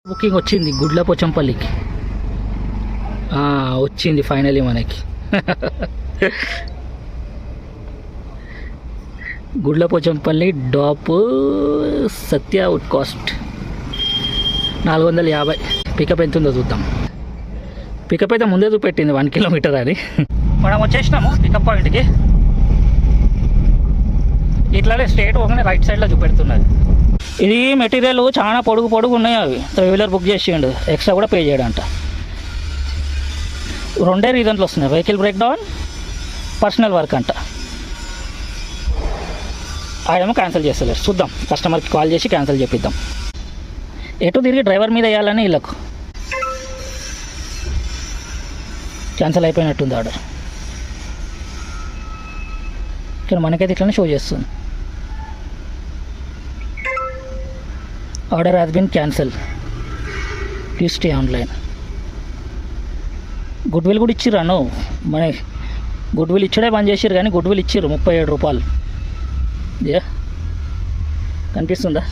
Booking వచ్చింది గుడ్లపోచంపల్లికి. వచ్చింది finally మనకి. గుడ్లపోచంపల్లి డాప్ సత్య అవుట్ కాస్ట్ 450. పికప్ ఎంత ఉందో చూద్దాం. పికప్ అయితే ముందే చూపెట్టింది 1 కిలోమీటర్ అని. మనం వచ్చేసినాము పికప్ పాయింట్కి. ఇట్లానే స్ట్రేట్ పోగానే రైట్ సైడ్లో చూపెడుతున్నది. ఇది మెటీరియల్ చాలా పొడుగు ఉన్నాయి. అవి 3 వీలర్ బుక్ చేసిండు, ఎక్స్ట్రా కూడా పే చేయడంట. 2 రీజన్లు వస్తున్నాయి, vehicle break down, personal work అంట. ఆయనేమో క్యాన్సిల్ చేస్తలేరు. చూద్దాం, కస్టమర్కి కాల్ చేసి క్యాన్సిల్ చేపిద్దాం. ఎటు తిరిగి డ్రైవర్ మీద వేయాలని వీళ్ళకు క్యాన్సిల్ అయిపోయినట్టుంది ఆర్డర్. ఇక్కడ మనకైతే ఇట్లనే షో చేస్తుంది, order has been cancel, please stay online. Good will కూడా ఇచ్చిర్రు అను, మన గుడ్ విల్ ఇచ్చడే బంద్ చేసిర్రు, కానీ గుడ్ విల్ ఇచ్చిర్రు 37 రూపాయలు. కనిపిస్తుందా?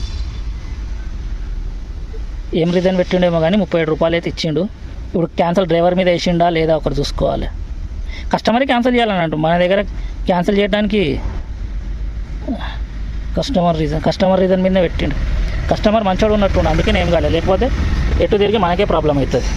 ఏం రీజన్ పెట్టిండేమో కానీ 37 రూపాయలు అయితే ఇచ్చిండు. ఇప్పుడు క్యాన్సిల్ డ్రైవర్ మీద వేసిండా లేదా ఒకటి చూసుకోవాలి. కస్టమర్కి క్యాన్సిల్ చేయాలని అంటు, మన దగ్గర క్యాన్సిల్ చేయడానికి కస్టమర్ రీజన్ మీదనే పెట్టిండు. కస్టమర్ మంచోడు ఉన్నట్టు, అందుకే ఏం కాలేదు, లేకపోతే ఎటు తిరిగి మనకే ప్రాబ్లం అవుతుంది.